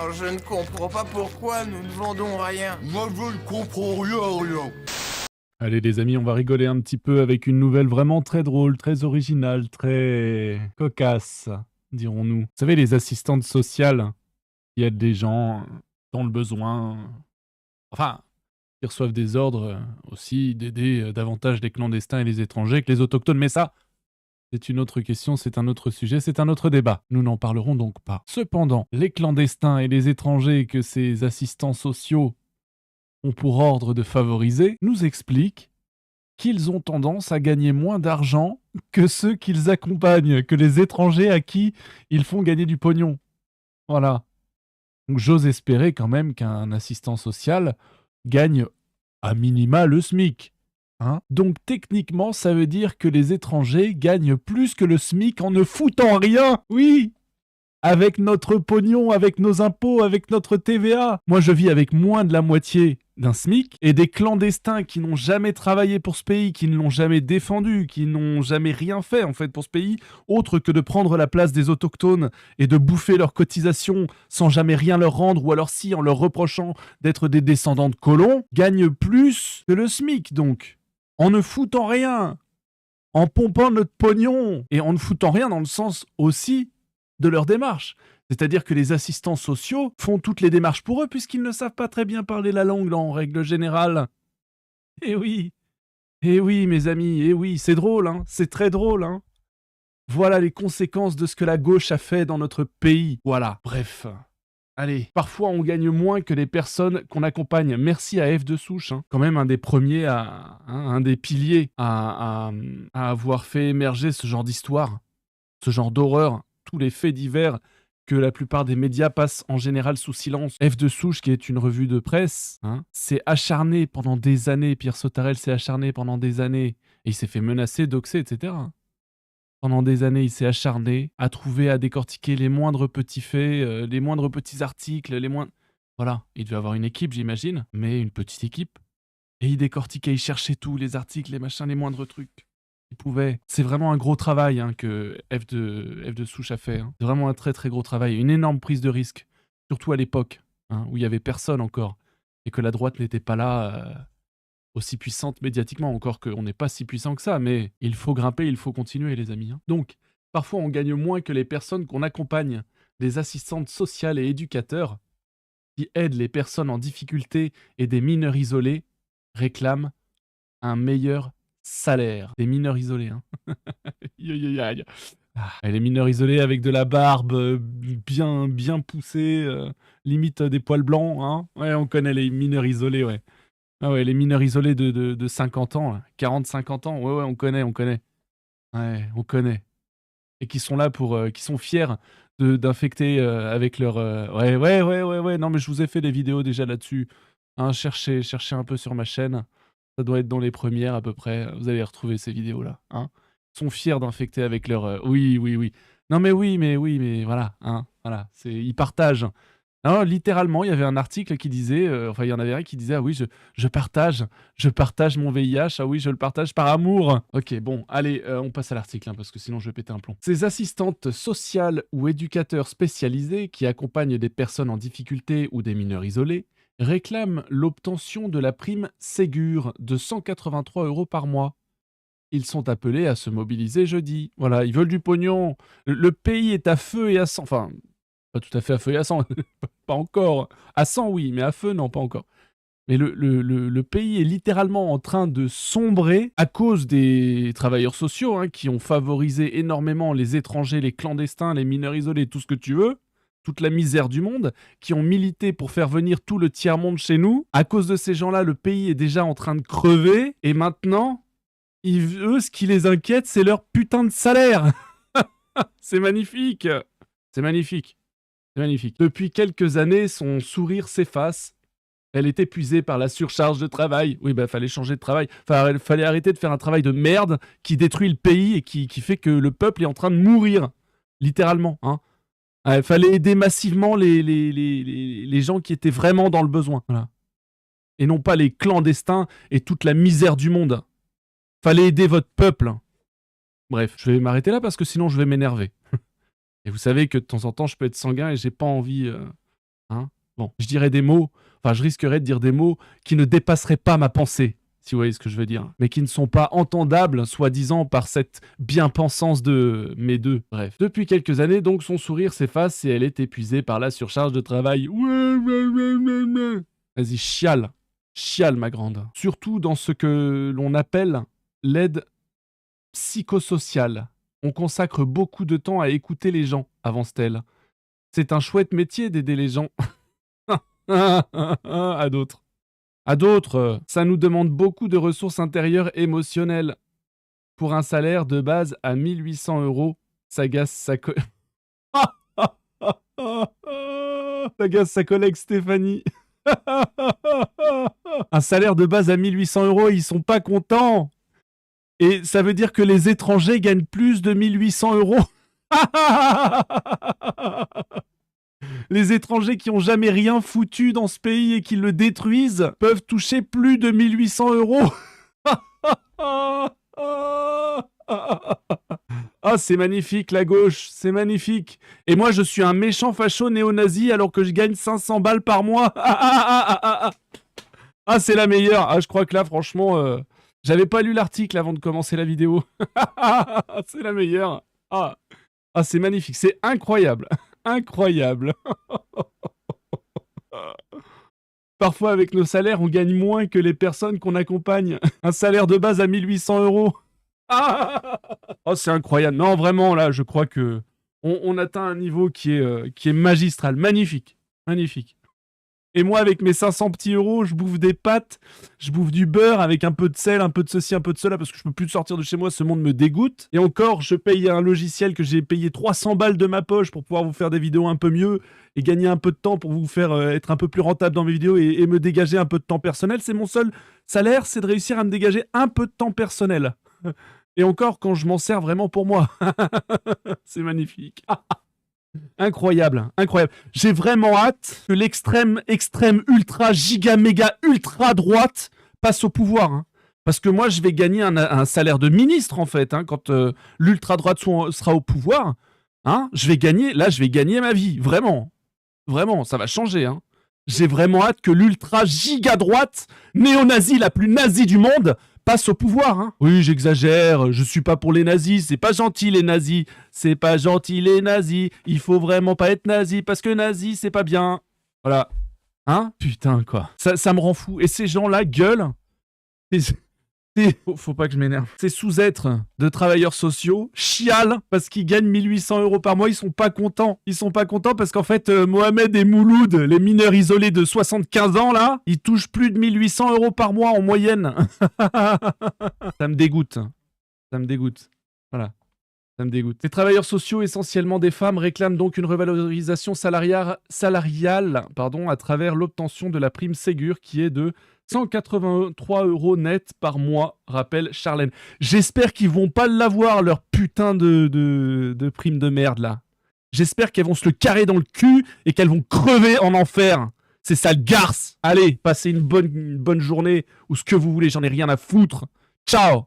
Oh, je ne comprends pas pourquoi nous ne vendons rien. Moi, je ne comprends rien. Allez les amis, on va rigoler un petit peu avec une nouvelle vraiment très drôle, très originale, très cocasse, dirons-nous. Vous savez, les assistantes sociales qui aident les gens dans le besoin, enfin, qui reçoivent des ordres aussi d'aider davantage les clandestins et les étrangers que les autochtones. Mais ça, c'est une autre question, c'est un autre sujet, c'est un autre débat. Nous n'en parlerons donc pas. Cependant, les clandestins et les étrangers que ces assistants sociaux ont pour ordre de favoriser nous expliquent qu'ils ont tendance à gagner moins d'argent que ceux qu'ils accompagnent, que les étrangers à qui ils font gagner du pognon. Voilà. Donc j'ose espérer quand même qu'un assistant social gagne à minima le SMIC. Hein. Donc techniquement, ça veut dire que les étrangers gagnent plus que le SMIC en ne foutant rien. Oui, avec notre pognon, avec nos impôts, avec notre TVA. Moi, je vis avec moins de la moitié d'un SMIC, et des clandestins qui n'ont jamais travaillé pour ce pays, qui ne l'ont jamais défendu, qui n'ont jamais rien fait en fait pour ce pays, autre que de prendre la place des autochtones et de bouffer leurs cotisations sans jamais rien leur rendre, ou alors si en leur reprochant d'être des descendants de colons, gagnent plus que le SMIC donc, en ne foutant rien, en pompant notre pognon, et en ne foutant rien dans le sens aussi de leur démarche. C'est-à-dire que les assistants sociaux font toutes les démarches pour eux puisqu'ils ne savent pas très bien parler la langue en règle générale. Eh oui, mes amis, eh oui, c'est drôle, hein, c'est très drôle, hein. Voilà les conséquences de ce que la gauche a fait dans notre pays. Voilà, bref. Allez, parfois on gagne moins que les personnes qu'on accompagne. Merci à F de Souche, hein. Quand même un des premiers, un des piliers à avoir fait émerger ce genre d'histoire, ce genre d'horreur, tous les faits divers que la plupart des médias passent en général sous silence. F de Souche, qui est une revue de presse, s'est acharné pendant des années, Pierre Sautarel s'est acharné pendant des années, et il s'est fait menacer, doxer, etc. Pendant des années, il s'est acharné à trouver, à décortiquer les moindres petits faits, les moindres petits articles, les moindres... Voilà, il devait avoir une équipe, j'imagine, mais une petite équipe. Et il décortiquait, il cherchait tout, les articles, les machins, les moindres trucs. Il pouvait. C'est vraiment un gros travail que F de Souche a fait. Hein. C'est vraiment un très très gros travail, une énorme prise de risque, surtout à l'époque, où il n'y avait personne encore, et que la droite n'était pas là aussi puissante médiatiquement, encore qu'on n'est pas si puissant que ça, mais il faut grimper, il faut continuer les amis. Hein. Donc, parfois on gagne moins que les personnes qu'on accompagne, des assistantes sociales et éducateurs qui aident les personnes en difficulté et des mineurs isolés réclament un meilleur salaire. Des mineurs isolés, hein. Les mineurs isolés avec de la barbe bien poussée, limite des poils blancs, hein. Ouais, on connaît les mineurs isolés, ouais. Ah ouais, les mineurs isolés de 50 ans, 40-50 ans, ouais, on connaît. Ouais, on connaît. Et qui sont là pour... qui sont fiers d'infecter avec leur... Ouais, non mais je vous ai fait des vidéos déjà là-dessus. Hein, cherchez un peu sur ma chaîne. Ça doit être dans les premières à peu près. Vous allez retrouver ces vidéos-là. Hein. Ils sont fiers d'infecter avec leur... Oui. Non mais oui, mais voilà. Hein, voilà. Ils partagent. Non, littéralement, il y avait un article qui disait... il y en avait un qui disait « Ah oui, je partage mon VIH. Ah oui, je le partage par amour. » Ok, bon, allez, on passe à l'article, parce que sinon je vais péter un plomb. Ces assistantes sociales ou éducateurs spécialisés qui accompagnent des personnes en difficulté ou des mineurs isolés réclament l'obtention de la prime Ségur de 183 € par mois. Ils sont appelés à se mobiliser jeudi. Voilà, ils veulent du pognon. Le pays est à feu et à sang. Enfin, pas tout à fait à feu et à sang. Pas encore. À sang, oui, mais à feu, non, pas encore. Mais le pays est littéralement en train de sombrer à cause des travailleurs sociaux qui ont favorisé énormément les étrangers, les clandestins, les mineurs isolés, tout ce que tu veux. Toute la misère du monde, qui ont milité pour faire venir tout le tiers-monde chez nous. À cause de ces gens-là, le pays est déjà en train de crever. Et maintenant, eux, ce qui les inquiète, c'est leur putain de salaire. C'est magnifique. C'est magnifique. C'est magnifique. Depuis quelques années, son sourire s'efface. Elle est épuisée par la surcharge de travail. Oui, fallait changer de travail. Enfin, fallait arrêter de faire un travail de merde qui détruit le pays et qui fait que le peuple est en train de mourir. Littéralement, hein. Il fallait aider massivement les gens qui étaient vraiment dans le besoin. Voilà. Et non pas les clandestins et toute la misère du monde. Fallait aider votre peuple. Bref, je vais m'arrêter là parce que sinon je vais m'énerver. Et vous savez que de temps en temps je peux être sanguin et j'ai pas envie Bon, je dirais des mots, enfin je risquerais de dire des mots qui ne dépasseraient pas ma pensée, si vous voyez ce que je veux dire, mais qui ne sont pas entendables, soi-disant, par cette bien-pensance de mes deux. Bref. Depuis quelques années, donc, son sourire s'efface et elle est épuisée par la surcharge de travail. Vas-y, chiale. Chiale, ma grande. Surtout dans ce que l'on appelle l'aide psychosociale. On consacre beaucoup de temps à écouter les gens, avance-t-elle. C'est un chouette métier d'aider les gens. À d'autres. À d'autres, ça nous demande beaucoup de ressources intérieures émotionnelles. Pour un salaire de base à 1800 €, s'agace sa collègue Stéphanie. Un salaire de base à 1800 €, ils sont pas contents. Et ça veut dire que les étrangers gagnent plus de 1800 €. Les étrangers qui ont jamais rien foutu dans ce pays et qui le détruisent peuvent toucher plus de 1800 €. Ah, c'est magnifique, la gauche, c'est magnifique. Et moi, je suis un méchant facho néo-nazi alors que je gagne 500 balles par mois. Ah, c'est la meilleure. Ah, je crois que là, franchement, j'avais pas lu l'article avant de commencer la vidéo. C'est la meilleure. Ah, c'est magnifique, c'est incroyable. Incroyable. Parfois, avec nos salaires, on gagne moins que les personnes qu'on accompagne. Un salaire de base à 1800 €. Oh, c'est incroyable. Non, vraiment, là, je crois que on atteint un niveau qui est magistral. Magnifique. Magnifique. Et moi, avec mes 500 petits euros, je bouffe des pâtes, je bouffe du beurre avec un peu de sel, un peu de ceci, un peu de cela, parce que je peux plus sortir de chez moi, ce monde me dégoûte. Et encore, je paye un logiciel que j'ai payé 300 balles de ma poche pour pouvoir vous faire des vidéos un peu mieux et gagner un peu de temps pour vous faire être un peu plus rentable dans mes vidéos et me dégager un peu de temps personnel. C'est mon seul salaire, c'est de réussir à me dégager un peu de temps personnel. Et encore, quand je m'en sers vraiment pour moi. C'est magnifique. Incroyable, incroyable. J'ai vraiment hâte que l'extrême, ultra, giga, méga, ultra droite passe au pouvoir. Hein. Parce que moi, je vais gagner un salaire de ministre, en fait, hein, quand l'ultra droite sera au pouvoir. Hein, je vais gagner ma vie, vraiment. Vraiment, ça va changer. Hein. J'ai vraiment hâte que l'ultra giga droite, néo-nazie, la plus nazie du monde, passe au pouvoir, hein. Oui, j'exagère, je suis pas pour les nazis, c'est pas gentil les nazis, c'est pas gentil les nazis, il faut vraiment pas être nazi, parce que nazi, c'est pas bien. Voilà. Hein? Putain, quoi. Ça me rend fou. Et ces gens-là gueulent. Faut pas que je m'énerve. Ces sous-êtres de travailleurs sociaux chialent parce qu'ils gagnent 1800 € par mois. Ils sont pas contents. Ils sont pas contents parce qu'en fait, Mohamed et Mouloud, les mineurs isolés de 75 ans, là, ils touchent plus de 1800 € par mois en moyenne. Ça me dégoûte. Ça me dégoûte. Voilà. Ça me dégoûte. Les travailleurs sociaux, essentiellement des femmes, réclament donc une revalorisation salariale à travers l'obtention de la prime Ségur qui est de 183 € net par mois, rappelle Charlène. J'espère qu'ils vont pas l'avoir, leur putain de prime de merde, là. J'espère qu'elles vont se le carrer dans le cul et qu'elles vont crever en enfer. C'est sale garce. Allez, passez une bonne journée ou ce que vous voulez, j'en ai rien à foutre. Ciao.